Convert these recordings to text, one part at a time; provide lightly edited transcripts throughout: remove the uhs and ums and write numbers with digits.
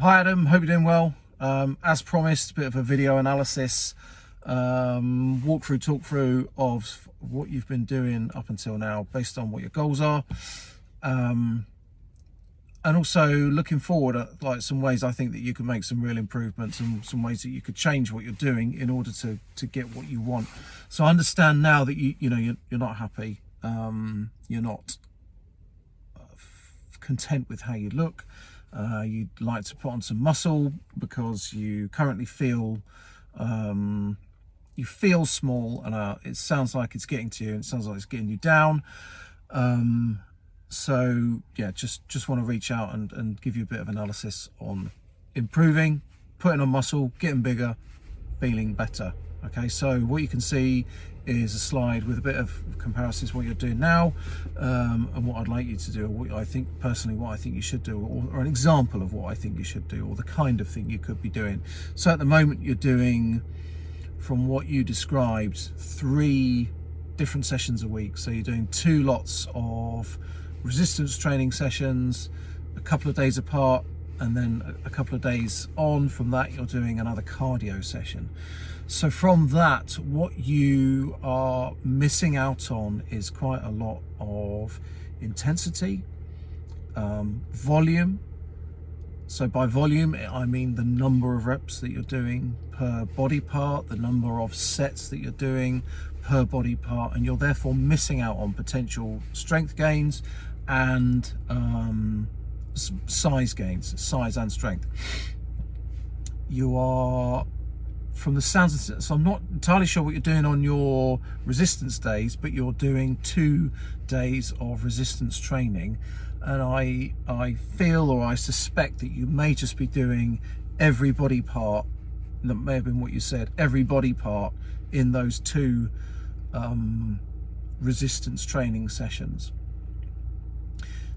Hi Adam, hope you're doing well. As promised, a bit of a video analysis, talk through of what you've been doing up until now based on what your goals are. And also looking forward at like some ways I think that you can make some real improvements and some ways that you could change what you're doing in order to get what you want. So I understand now that you're not happy, you're not content with how you look. You'd like to put on some muscle because you currently feel small, and it sounds like it's getting to you, and it sounds like it's getting you down. So yeah, just want to reach out and give you a bit of analysis on improving, putting on muscle, getting bigger, feeling better. Okay, so what you can see is a slide with a bit of comparisons what you're doing now, and what I'd like you to do, or what I think you should do, or an example of what I think you should do, or the kind of thing you could be doing. So at the moment you're doing, from what you described, 3 different sessions a week. So you're doing 2 lots of resistance training sessions, a couple of days apart, and then a couple of days on from that you're doing another cardio session. So from that, what you are missing out on is quite a lot of intensity, volume. So by volume, I mean the number of reps that you're doing per body part, the number of sets that you're doing per body part, and you're therefore missing out on potential strength gains and size gains, size and strength. You are, from the sounds of it, so I'm not entirely sure what you're doing on your resistance days, but you're doing 2 days of resistance training, and I feel, or I suspect, that you may just be doing every body part. That may have been what you said, every body part in those 2 resistance training sessions.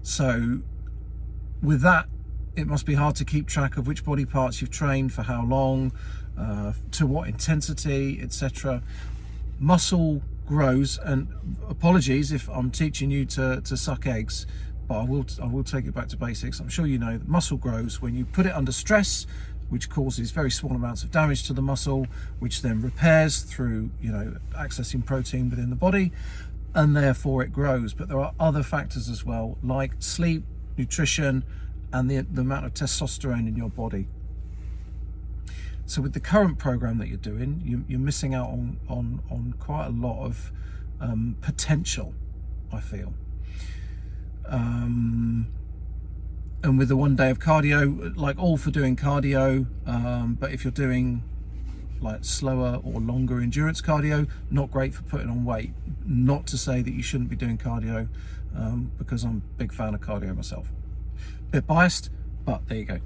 So with that, it must be hard to keep track of which body parts you've trained for how long, to what intensity, etc. Muscle grows, and apologies if I'm teaching you to suck eggs, but I will take it back to basics. I'm sure you know that muscle grows when you put it under stress, which causes very small amounts of damage to the muscle, which then repairs through accessing protein within the body, and therefore it grows. But there are other factors as well, like sleep, nutrition, and the amount of testosterone in your body. So with the current program that you're doing, you're missing out on quite a lot of potential, I feel. And with the 1 day of cardio, like, all for doing cardio, but if you're doing like slower or longer endurance cardio, not great for putting on weight. Not to say that you shouldn't be doing cardio, because I'm a big fan of cardio myself. Bit biased, but there you go.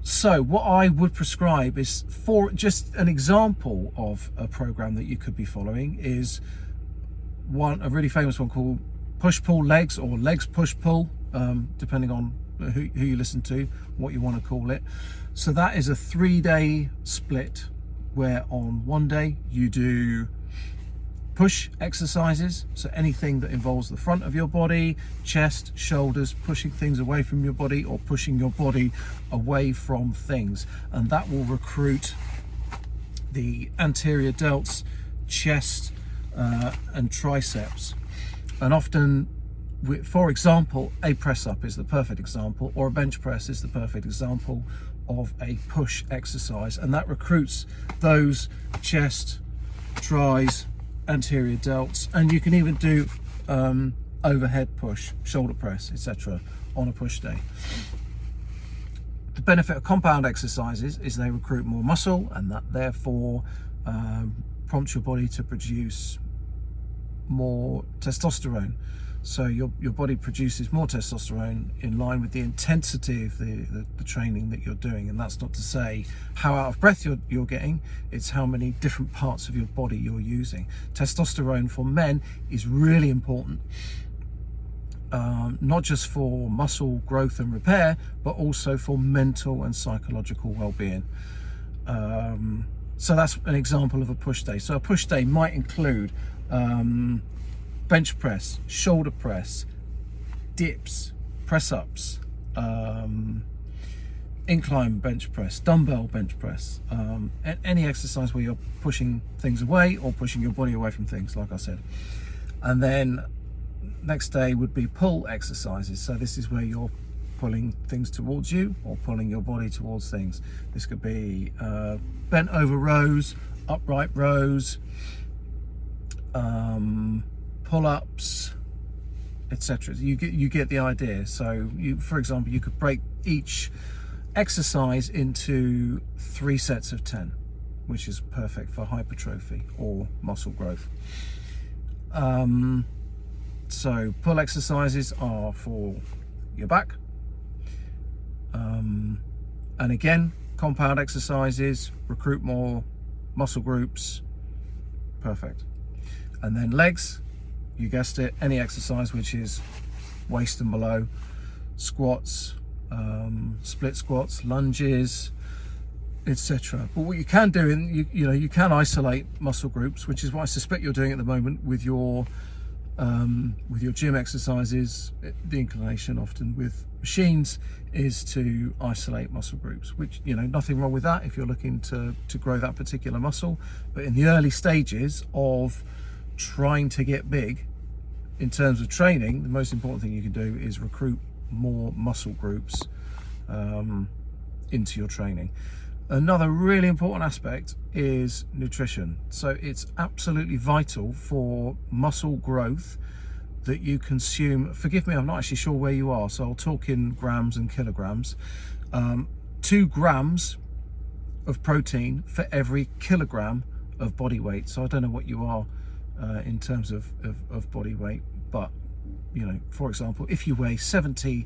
So what I would prescribe is, for just an example of a program that you could be following, is a really famous one called push pull legs, or legs push pull, depending on who you listen to, what you want to call it. So that is a 3-day split, where on 1 day you do push exercises, so anything that involves the front of your body, chest, shoulders, pushing things away from your body, or pushing your body away from things, and that will recruit the anterior delts, chest, and triceps. And often, for example, a press up is the perfect example, or a bench press is the perfect example of a push exercise, and that recruits those chest, tris, anterior delts, and you can even do overhead push, shoulder press, etc. on a push day. The benefit of compound exercises is they recruit more muscle, and that therefore prompts your body to produce more testosterone. So your body produces more testosterone in line with the intensity of the training that you're doing. And that's not to say how out of breath you're getting, it's how many different parts of your body you're using. Testosterone for men is really important, not just for muscle growth and repair, but also for mental and psychological well-being. So that's an example of a push day. So a push day might include bench press, shoulder press, dips, press ups, incline bench press, dumbbell bench press, any exercise where you're pushing things away or pushing your body away from things, like I said. And then next day would be pull exercises. So this is where you're pulling things towards you or pulling your body towards things. This could be bent over rows, upright rows, pull-ups, etc. You get the idea. So for example, you could break each exercise into 3 sets of 10, which is perfect for hypertrophy or muscle growth. So pull exercises are for your back, and again, compound exercises, recruit more muscle groups, perfect. And then legs, you guessed it, any exercise which is waist and below, squats, split squats, lunges, etc. But what you can do, you can isolate muscle groups, which is what I suspect you're doing at the moment with your gym exercises. The inclination often with machines is to isolate muscle groups, which, nothing wrong with that if you're looking to grow that particular muscle. But in the early stages of trying to get big in terms of training, the most important thing you can do is recruit more muscle groups into your training. Another really important aspect is nutrition. So it's absolutely vital for muscle growth that you consume, forgive me, I'm not actually sure where you are, so I'll talk in grams and kilograms. 2 grams of protein for every kilogram of body weight. So I don't know what you are in terms of body weight, but for example, if you weigh 70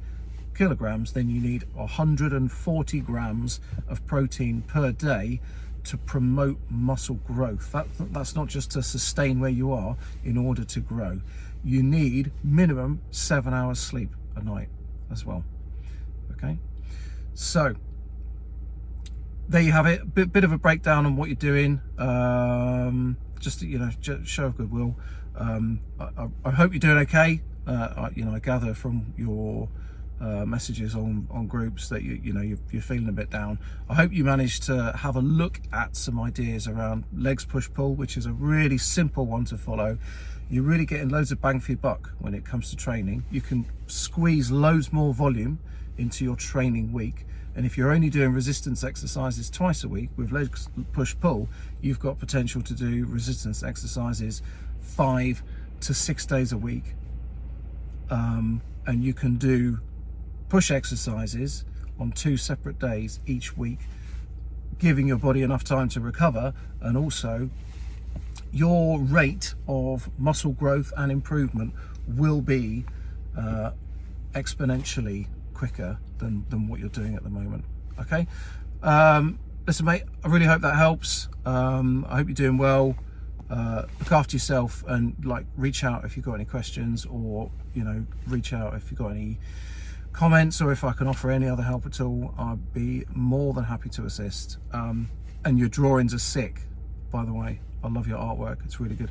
kilograms, then you need 140 grams of protein per day to promote muscle growth. That's not just to sustain where you are. In order to grow, you need minimum 7 hours sleep a night as well. Okay, so there you have it. Bit of a breakdown on what you're doing. Just show of goodwill. I hope you're doing okay. I gather from your messages on groups that you're feeling a bit down. I hope you managed to have a look at some ideas around legs push pull, which is a really simple one to follow. You're really getting loads of bang for your buck when it comes to training. You can squeeze loads more volume into your training week. And if you're only doing resistance exercises twice a week with legs push pull, you've got potential to do resistance exercises 5 to 6 days a week. And you can do push exercises on 2 separate days each week, giving your body enough time to recover, and also your rate of muscle growth and improvement will be exponentially quicker than what you're doing at the moment. Okay, listen mate, I really hope that helps. I hope you're doing well. Look after yourself, and reach out if you've got any questions, or reach out if you've got any comments, or if I can offer any other help at all. I'd be more than happy to assist. And your drawings are sick, by the way. I love your artwork, it's really good.